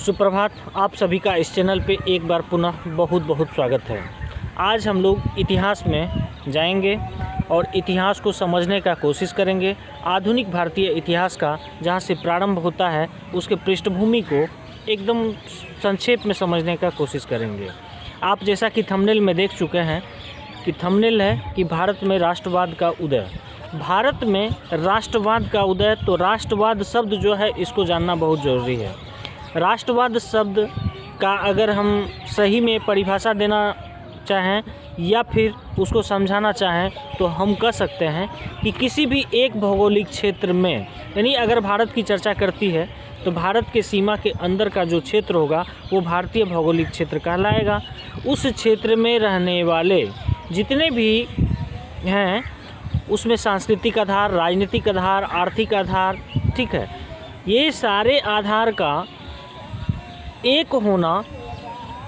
सुप्रभात। आप सभी का इस चैनल पे एक बार पुनः बहुत बहुत स्वागत है। आज हम लोग इतिहास में जाएंगे और इतिहास को समझने का कोशिश करेंगे। आधुनिक भारतीय इतिहास का जहाँ से प्रारंभ होता है उसके पृष्ठभूमि को एकदम संक्षेप में समझने का कोशिश करेंगे। आप जैसा कि थंबनेल में देख चुके हैं कि थंबनेल है कि भारत में राष्ट्रवाद का उदय। भारत में राष्ट्रवाद का उदय, तो राष्ट्रवाद शब्द जो है इसको जानना बहुत ज़रूरी है। राष्ट्रवाद शब्द का अगर हम सही में परिभाषा देना चाहें या फिर उसको समझाना चाहें तो हम कह सकते हैं कि किसी भी एक भौगोलिक क्षेत्र में, यानी अगर भारत की चर्चा करती है तो भारत के सीमा के अंदर का जो क्षेत्र होगा वो भारतीय भौगोलिक क्षेत्र कहलाएगा। उस क्षेत्र में रहने वाले जितने भी हैं उसमें सांस्कृतिक आधार, राजनीतिक आधार, आर्थिक आधार, ठीक है, ये सारे आधार का एक होना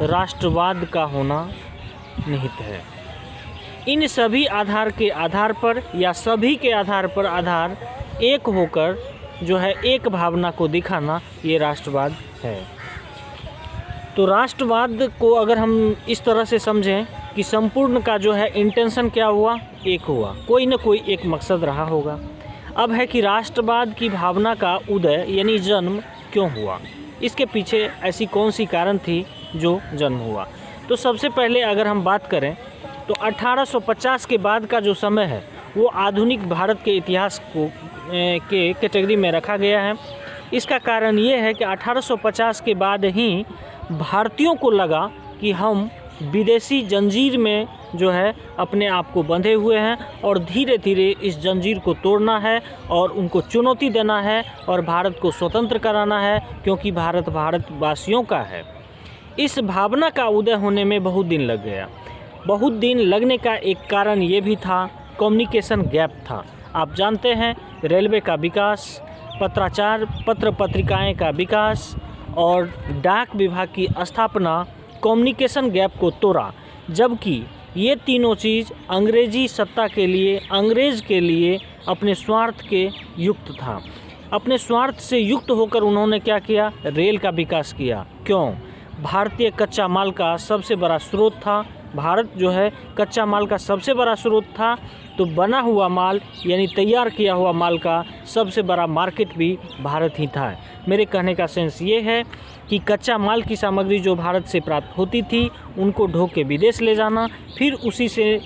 राष्ट्रवाद का होना निहित है। इन सभी आधार के आधार पर या सभी के आधार पर आधार एक होकर जो है एक भावना को दिखाना, ये राष्ट्रवाद है। तो राष्ट्रवाद को अगर हम इस तरह से समझें कि संपूर्ण का जो है इंटेंशन क्या हुआ, एक हुआ, कोई न कोई एक मकसद रहा होगा। अब है कि राष्ट्रवाद की भावना का उदय यानी जन्म क्यों हुआ, इसके पीछे ऐसी कौन सी कारण थी जो जन्म हुआ। तो सबसे पहले अगर हम बात करें तो 1850 के बाद का जो समय है वो आधुनिक भारत के इतिहास को के कैटेगरी में रखा गया है। इसका कारण ये है कि 1850 के बाद ही भारतीयों को लगा कि हम विदेशी जंजीर में जो है अपने आप को बंधे हुए हैं और धीरे धीरे इस जंजीर को तोड़ना है और उनको चुनौती देना है और भारत को स्वतंत्र कराना है, क्योंकि भारत भारतवासियों का है। इस भावना का उदय होने में बहुत दिन लग गया। बहुत दिन लगने का एक कारण ये भी था, कम्युनिकेशन गैप था। आप जानते हैं रेलवे का विकास, पत्राचार पत्र पत्रिकाएँ का विकास और डाक विभाग की स्थापना कम्युनिकेशन गैप को तोड़ा, जबकि ये तीनों चीज़ अंग्रेजी सत्ता के लिए, अंग्रेज़ के लिए अपने स्वार्थ के युक्त था। अपने स्वार्थ से युक्त होकर उन्होंने क्या किया, रेल का विकास किया। क्यों? भारतीय कच्चा माल का सबसे बड़ा स्रोत था। भारत जो है कच्चा माल का सबसे बड़ा स्रोत था, तो बना हुआ माल यानी तैयार किया हुआ माल का सबसे बड़ा मार्केट भी भारत ही था। मेरे कहने का सेंस ये है कि कच्चा माल की सामग्री जो भारत से प्राप्त होती थी उनको ढोक के विदेश ले जाना, फिर उसी से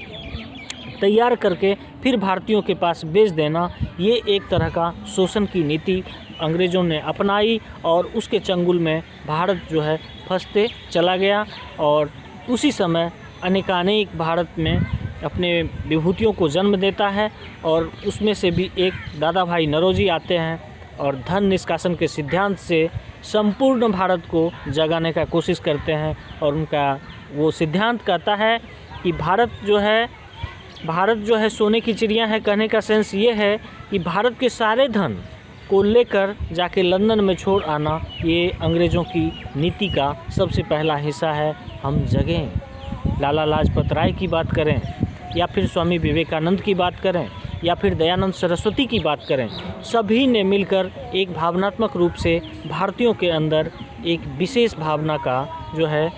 तैयार करके फिर भारतीयों के पास बेच देना, ये एक तरह का शोषण की नीति अंग्रेज़ों ने अपनाई और उसके चंगुल में भारत जो है फंसते चला गया। और उसी समय अनेकानेक भारत में अपने विभूतियों को जन्म देता है और उसमें से भी एक दादा भाई नौरोजी आते हैं और धन निष्कासन के सिद्धांत से संपूर्ण भारत को जगाने का कोशिश करते हैं। और उनका वो सिद्धांत कहता है कि भारत जो है सोने की चिड़िया है। कहने का सेंस ये है कि भारत के सारे धन को लेकर जाके लंदन में छोड़ आना, ये अंग्रेज़ों की नीति का सबसे पहला हिस्सा है। हम जगें, लाला लाजपत राय की बात करें या फिर स्वामी विवेकानंद की बात करें या फिर दयानंद सरस्वती की बात करें, सभी ने मिलकर एक भावनात्मक रूप से भारतीयों के अंदर एक विशेष भावना का जो है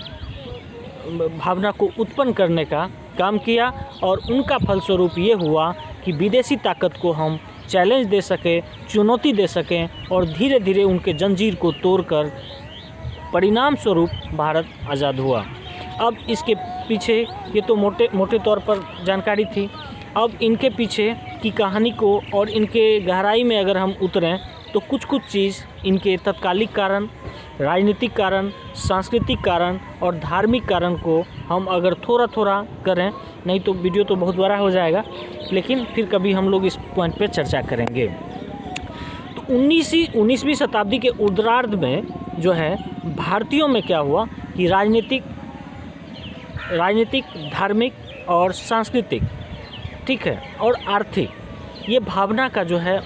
भावना को उत्पन्न करने का काम किया। और उनका फलस्वरूप ये हुआ कि विदेशी ताकत को हम चैलेंज दे सकें, चुनौती दे सकें और धीरे धीरे उनके जंजीर को तोड़कर परिणाम स्वरूप भारत आज़ाद हुआ। अब इसके पीछे ये तो मोटे तौर पर जानकारी थी। अब इनके पीछे की कहानी को और इनके गहराई में अगर हम उतरें तो कुछ चीज़ इनके तत्कालिक कारण, राजनीतिक कारण, सांस्कृतिक कारण और धार्मिक कारण को हम अगर थोड़ा थोड़ा करें, नहीं तो वीडियो तो बहुत बड़ा हो जाएगा, लेकिन फिर कभी हम लोग इस पॉइंट पे चर्चा करेंगे। तो 19वीं शताब्दी के उत्तरार्ध में जो है भारतीयों में क्या हुआ कि राजनीतिक, धार्मिक और सांस्कृतिक, ठीक है, और आर्थिक, ये भावना का जो है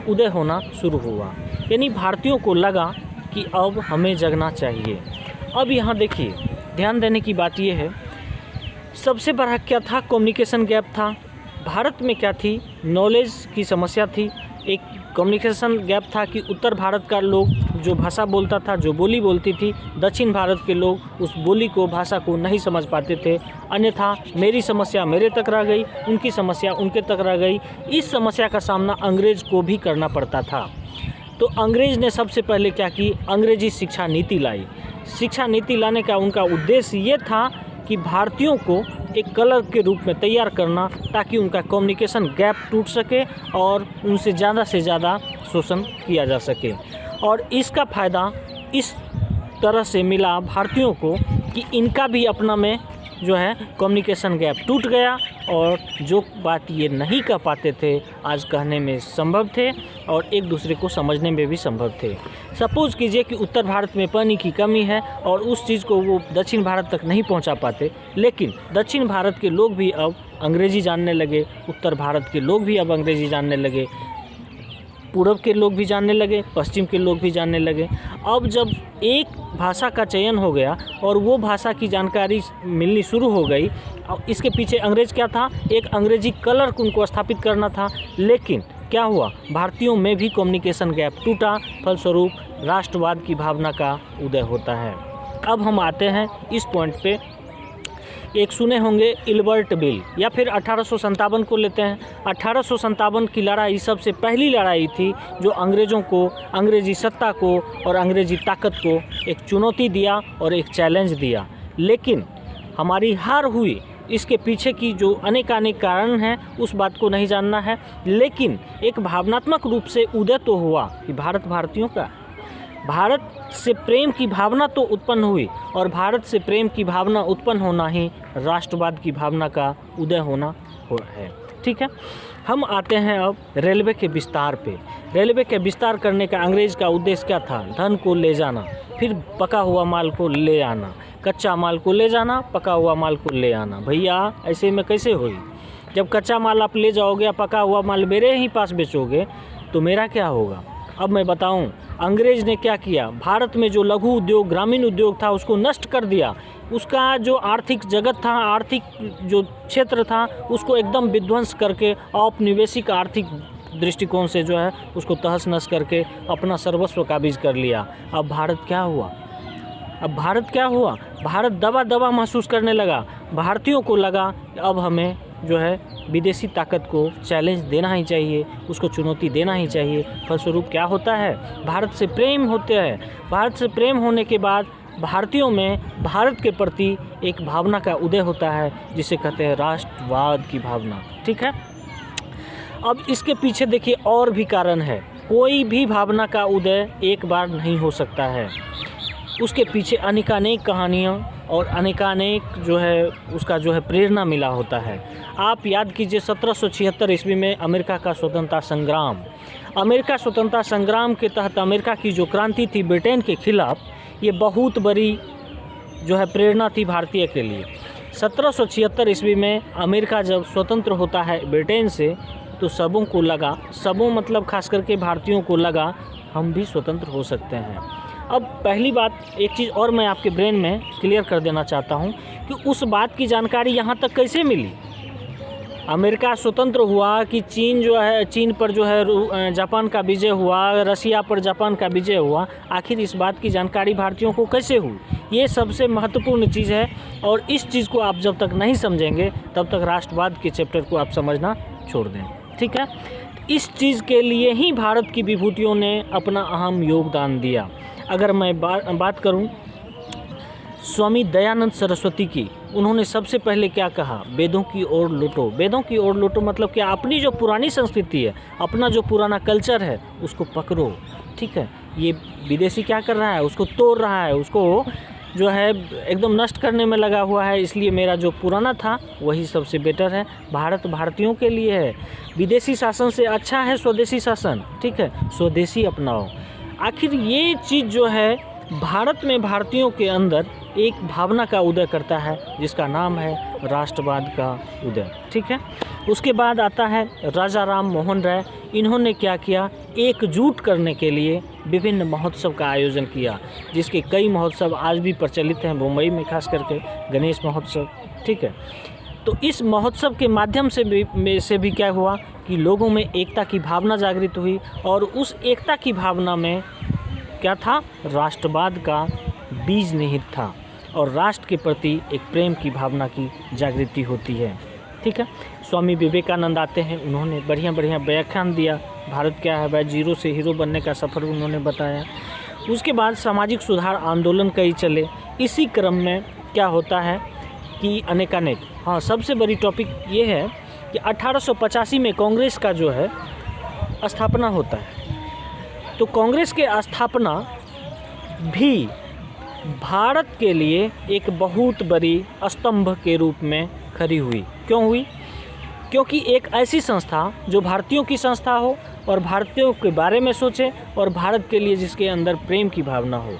उदय होना शुरू हुआ। यानी भारतीयों को लगा कि अब हमें जगना चाहिए। अब यहाँ देखिए, ध्यान देने की बात ये है, सबसे बड़ा क्या था, कम्युनिकेशन गैप था। भारत में क्या थी, नॉलेज की समस्या थी। एक कम्युनिकेशन गैप था कि उत्तर भारत का लोग जो भाषा बोलता था, जो बोली बोलती थी, दक्षिण भारत के लोग उस बोली को, भाषा को नहीं समझ पाते थे। अन्यथा मेरी समस्या मेरे तक रह गई, उनकी समस्या उनके तक रह गई। इस समस्या का सामना अंग्रेज़ को भी करना पड़ता था। तो अंग्रेज़ ने सबसे पहले क्या की, अंग्रेजी शिक्षा नीति लाई। शिक्षा नीति लाने का उनका उद्देश्य ये था कि भारतीयों को एक कलर के रूप में तैयार करना, ताकि उनका कम्युनिकेशन गैप टूट सके और उनसे ज़्यादा से ज़्यादा शोषण किया जा सके। और इसका फ़ायदा इस तरह से मिला भारतीयों को कि इनका भी अपना में जो है कम्युनिकेशन गैप टूट गया, और जो बात ये नहीं कह पाते थे आज कहने में संभव थे, और एक दूसरे को समझने में भी संभव थे। सपोज़ कीजिए कि उत्तर भारत में पानी की कमी है और उस चीज़ को वो दक्षिण भारत तक नहीं पहुंचा पाते, लेकिन दक्षिण भारत के लोग भी अब अंग्रेज़ी जानने लगे, उत्तर भारत के लोग भी अब अंग्रेज़ी जानने लगे, पूर्व के लोग भी जानने लगे, पश्चिम के लोग भी जानने लगे। अब जब एक भाषा का चयन हो गया और वो भाषा की जानकारी मिलनी शुरू हो गई, अब इसके पीछे अंग्रेज़ क्या था, एक अंग्रेजी कलर उनको स्थापित करना था। लेकिन क्या हुआ, भारतीयों में भी कम्युनिकेशन गैप टूटा, फलस्वरूप राष्ट्रवाद की भावना का उदय होता है। अब हम आते हैं इस पॉइंट पे, एक सुने होंगे इल्बर्ट बिल, या फिर 1857 को लेते हैं। 1857 की लड़ाई सबसे पहली लड़ाई थी जो अंग्रेज़ों को, अंग्रेज़ी सत्ता को और अंग्रेज़ी ताकत को एक चुनौती दिया और एक चैलेंज दिया। लेकिन हमारी हार हुई, इसके पीछे की जो अनेक कारण हैं उस बात को नहीं जानना है, लेकिन एक भावनात्मक रूप से उदय तो हुआ कि भारत भारतीयों का, भारत से प्रेम की भावना तो उत्पन्न हुई, और भारत से प्रेम की भावना उत्पन्न होना ही राष्ट्रवाद की भावना का उदय होना है। ठीक है, हम आते हैं अब रेलवे के विस्तार पे। रेलवे के विस्तार करने का अंग्रेज़ का उद्देश्य क्या था, धन को ले जाना, फिर पका हुआ माल को ले आना, कच्चा माल को ले जाना, पका हुआ माल को ले आना। भैया ऐसे में कैसे होगी, जब कच्चा माल आप ले जाओगे, पका हुआ माल मेरे ही पास बेचोगे तो मेरा क्या होगा। अब मैं बताऊं, अंग्रेज़ ने क्या किया, भारत में जो लघु उद्योग, ग्रामीण उद्योग था उसको नष्ट कर दिया। उसका जो आर्थिक जगत था, आर्थिक जो क्षेत्र था, उसको एकदम विध्वंस करके औपनिवेशिक आर्थिक दृष्टिकोण से जो है उसको तहस नहस करके अपना सर्वस्व काबिज कर लिया। अब भारत क्या हुआ, भारत दबा दबा महसूस करने लगा। भारतीयों को लगा अब हमें जो है विदेशी ताकत को चैलेंज देना ही चाहिए, उसको चुनौती देना ही चाहिए। फलस्वरूप क्या होता है, भारत से प्रेम होते हैं। भारत से प्रेम होने के बाद भारतीयों में भारत के प्रति एक भावना का उदय होता है, जिसे कहते हैं राष्ट्रवाद की भावना। ठीक है, अब इसके पीछे देखिए और भी कारण है। कोई भी भावना का उदय एक बार नहीं हो सकता है, उसके पीछे अनेकानेक कहानियाँ और अनेकानेक जो है उसका जो है प्रेरणा मिला होता है। आप याद कीजिए 1776 ईस्वी में अमेरिका का स्वतंत्रता संग्राम, अमेरिका स्वतंत्रता संग्राम के तहत अमेरिका की जो क्रांति थी ब्रिटेन के खिलाफ, ये बहुत बड़ी जो है प्रेरणा थी भारतीय के लिए। 1776 ईस्वी में अमेरिका जब स्वतंत्र होता है ब्रिटेन से, तो सबों को लगा, सबों मतलब खास करके भारतीयों को लगा हम भी स्वतंत्र हो सकते हैं। अब पहली बात, एक चीज़ और मैं आपके ब्रेन में क्लियर कर देना चाहता हूं कि उस बात की जानकारी यहाँ तक कैसे मिली। अमेरिका स्वतंत्र हुआ कि चीन जो है, चीन पर जो है जापान का विजय हुआ, रसिया पर जापान का विजय हुआ, आखिर इस बात की जानकारी भारतीयों को कैसे हुई, ये सबसे महत्वपूर्ण चीज़ है। और इस चीज़ को आप जब तक नहीं समझेंगे तब तक राष्ट्रवाद के चैप्टर को आप समझना छोड़ दें। ठीक है, इस चीज़ के लिए ही भारत की विभूतियों ने अपना अहम योगदान दिया। अगर मैं बात करूं स्वामी दयानंद सरस्वती की, उन्होंने सबसे पहले क्या कहा, वेदों की ओर लौटो। वेदों की ओर लौटो मतलब क्या, अपनी जो पुरानी संस्कृति है, अपना जो पुराना कल्चर है उसको पकड़ो। ठीक है, ये विदेशी क्या कर रहा है, उसको तोड़ रहा है, उसको जो है एकदम नष्ट करने में लगा हुआ है। इसलिए मेरा जो पुराना था वही सबसे बेटर है, भारत भारतीयों के लिए है। विदेशी शासन से अच्छा है स्वदेशी शासन। ठीक है, स्वदेशी अपनाओ। आखिर ये चीज़ जो है भारत में भारतीयों के अंदर एक भावना का उदय करता है, जिसका नाम है राष्ट्रवाद का उदय। ठीक है, उसके बाद आता है राजा राम मोहन राय। इन्होंने क्या किया, एकजुट करने के लिए विभिन्न महोत्सव का आयोजन किया, जिसके कई महोत्सव आज भी प्रचलित हैं मुंबई में, खास करके गणेश महोत्सव। ठीक है, तो इस महोत्सव के माध्यम से भी क्या हुआ कि लोगों में एकता की भावना जागृत हुई और उस एकता की भावना में क्या था, राष्ट्रवाद का बीज निहित था और राष्ट्र के प्रति एक प्रेम की भावना की जागृति होती है। ठीक है, स्वामी विवेकानंद आते हैं, उन्होंने बढ़िया बढ़िया व्याख्यान दिया, भारत क्या है भाई, जीरो से हीरो बनने का सफ़र उन्होंने बताया। उसके बाद सामाजिक सुधार आंदोलन कई चले। इसी क्रम में क्या होता है कि अनेकानेक, हाँ सबसे बड़ी टॉपिक ये है कि 1885 में कांग्रेस का जो है स्थापना होता है। तो कांग्रेस के स्थापना भी भारत के लिए एक बहुत बड़ी स्तंभ के रूप में खड़ी हुई। क्यों हुई? क्योंकि एक ऐसी संस्था जो भारतीयों की संस्था हो और भारतीयों के बारे में सोचे और भारत के लिए जिसके अंदर प्रेम की भावना हो।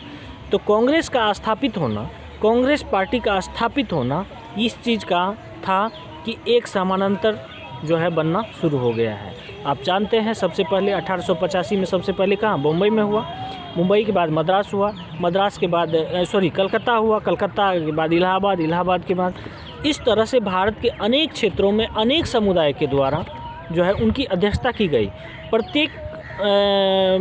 तो कांग्रेस का स्थापित होना, कांग्रेस पार्टी का स्थापित होना इस चीज़ का था कि एक समानांतर जो है बनना शुरू हो गया है। आप जानते हैं सबसे पहले 1885 में सबसे पहले कहाँ, मुंबई में हुआ, मुंबई के बाद मद्रास हुआ, मद्रास के बाद कलकत्ता हुआ, कलकत्ता के बाद इलाहाबाद, इलाहाबाद के बाद इस तरह से भारत के अनेक क्षेत्रों में अनेक समुदाय के द्वारा जो है उनकी अध्यक्षता की गई। प्रत्येक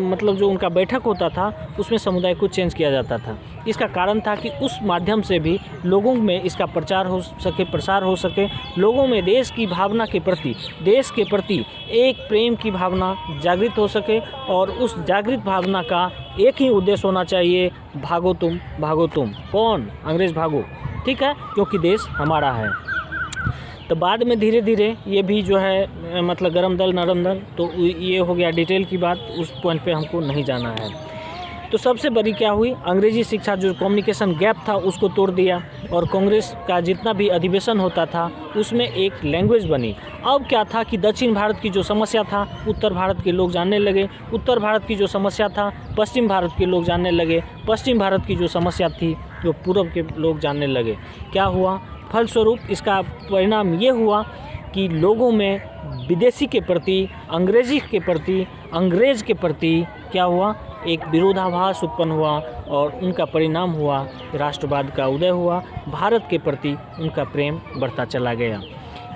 मतलब जो उनका बैठक होता था उसमें समुदाय को चेंज किया जाता था। इसका कारण था कि उस माध्यम से भी लोगों में इसका प्रचार हो सके, प्रसार हो सके, लोगों में देश की भावना के प्रति, देश के प्रति एक प्रेम की भावना जागृत हो सके और उस जागृत भावना का एक ही उद्देश्य होना चाहिए, भागो तुम, भागो तुम। कौन? अंग्रेज़ भागो। ठीक है, क्योंकि देश हमारा है। तो बाद में धीरे धीरे ये भी जो है मतलब गरम दल नरम दल, तो ये हो गया डिटेल की बात, उस पॉइंट पे हमको नहीं जाना है। तो सबसे बड़ी क्या हुई, अंग्रेजी शिक्षा जो कम्युनिकेशन गैप था उसको तोड़ दिया और कांग्रेस का जितना भी अधिवेशन होता था उसमें एक लैंग्वेज बनी। अब क्या था कि दक्षिण भारत की जो समस्या था उत्तर भारत के लोग जानने लगे, उत्तर भारत की जो समस्या था पश्चिम भारत के लोग जानने लगे, पश्चिम भारत की जो समस्या थी जो पूर्व के लोग जानने लगे। क्या हुआ? फलस्वरूप इसका परिणाम ये हुआ कि लोगों में विदेशी के प्रति, अंग्रेजी के प्रति, अंग्रेज के प्रति क्या हुआ, एक विरोधाभास उत्पन्न हुआ और उनका परिणाम हुआ राष्ट्रवाद का उदय हुआ, भारत के प्रति उनका प्रेम बढ़ता चला गया।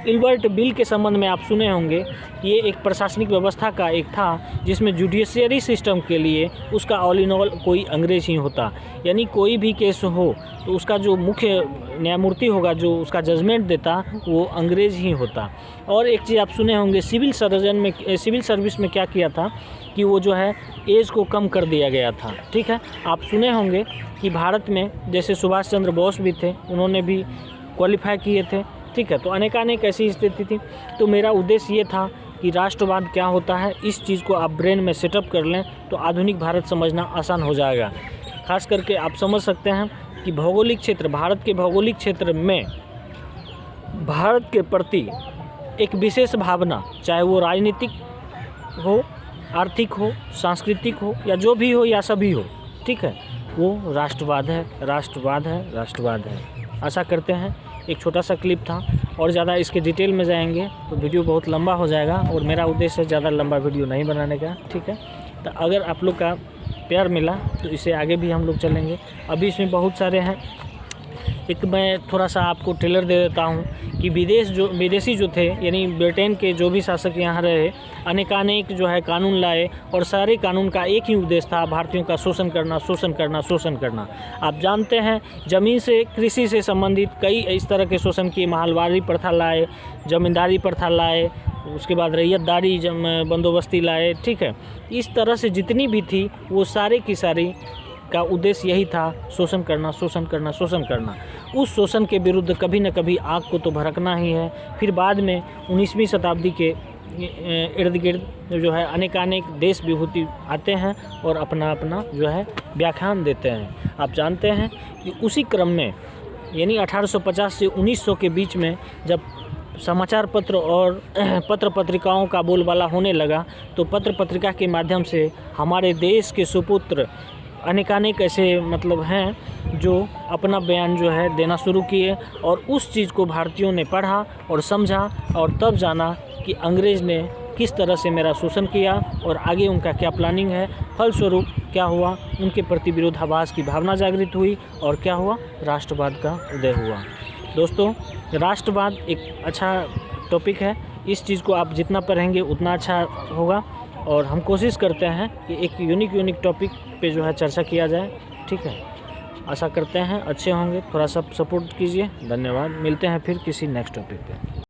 इल्बर्ट बिल के संबंध में आप सुने होंगे, ये एक प्रशासनिक व्यवस्था का एक था जिसमें जुडिशियरी सिस्टम के लिए उसका ऑल इन ऑल कोई अंग्रेज ही होता, यानी कोई भी केस हो तो उसका जो मुख्य न्यायमूर्ति होगा जो उसका जजमेंट देता वो अंग्रेज ही होता। और एक चीज़ आप सुने होंगे, सिविल सर्विस में क्या किया था कि वो जो है एज को कम कर दिया गया था। ठीक है, आप सुने होंगे कि भारत में जैसे सुभाष चंद्र बोस भी थे, उन्होंने भी क्वालिफाई किए थे। ठीक है, तो अनेकानेक ऐसी स्थिति थी। तो मेरा उद्देश्य ये था कि राष्ट्रवाद क्या होता है, इस चीज़ को आप ब्रेन में सेटअप कर लें तो आधुनिक भारत समझना आसान हो जाएगा। खास करके आप समझ सकते हैं कि भौगोलिक क्षेत्र, भारत के भौगोलिक क्षेत्र में भारत के प्रति एक विशेष भावना, चाहे वो राजनीतिक हो, आर्थिक हो, सांस्कृतिक हो या जो भी हो या सभी हो, ठीक है, वो राष्ट्रवाद है, राष्ट्रवाद है, राष्ट्रवाद है। आशा करते हैं एक छोटा सा क्लिप था, और ज़्यादा इसके डिटेल में जाएंगे तो वीडियो बहुत लंबा हो जाएगा और मेरा उद्देश्य है ज़्यादा लंबा वीडियो नहीं बनाने का। ठीक है, तो अगर आप लोग का प्यार मिला तो इसे आगे भी हम लोग चलेंगे। अभी इसमें बहुत सारे हैं, एक मैं थोड़ा सा आपको ट्रेलर दे देता हूँ कि विदेशी जो थे, यानी ब्रिटेन के जो भी शासक यहाँ रहे, अनेकानेक जो है कानून लाए और सारे कानून का एक ही उद्देश्य था, भारतीयों का शोषण करना, शोषण करना, शोषण करना। आप जानते हैं ज़मीन से, कृषि से संबंधित कई इस तरह के शोषण किए, महलवारी प्रथा लाए, ज़मींदारी प्रथा लाए, उसके बाद रैयतदारी बंदोबस्ती लाए। ठीक है, इस तरह से जितनी भी थी वो सारे की सारी का उद्देश्य यही था, शोषण करना, शोषण करना, शोषण करना। उस शोषण के विरुद्ध कभी न कभी आग को तो भड़कना ही है। फिर बाद में 19वीं शताब्दी के इर्द गिर्द जो है अनेकानेक देश विभूति आते हैं और अपना अपना जो है व्याख्यान देते हैं। आप जानते हैं कि उसी क्रम में, यानी 1850 से 1900 के बीच में जब समाचार पत्र और पत्र पत्रिकाओं का बोलबाला होने लगा तो पत्र पत्रिका के माध्यम से हमारे देश के सुपुत्र अनेकानेक ऐसे मतलब हैं जो अपना बयान जो है देना शुरू किए और उस चीज़ को भारतीयों ने पढ़ा और समझा और तब जाना कि अंग्रेज़ ने किस तरह से मेरा शोषण किया और आगे उनका क्या प्लानिंग है। फलस्वरूप क्या हुआ, उनके प्रति विरोधाभास की भावना जागृत हुई और क्या हुआ, राष्ट्रवाद का उदय हुआ। दोस्तों, राष्ट्रवाद एक अच्छा टॉपिक है, इस चीज़ को आप जितना पढ़ेंगे उतना अच्छा होगा। और हम कोशिश करते हैं कि एक यूनिक टॉपिक पे जो है चर्चा किया जाए, ठीक है। आशा करते हैं अच्छे होंगे, थोड़ा सा सपोर्ट कीजिए। धन्यवाद, मिलते हैं फिर किसी नेक्स्ट टॉपिक पे।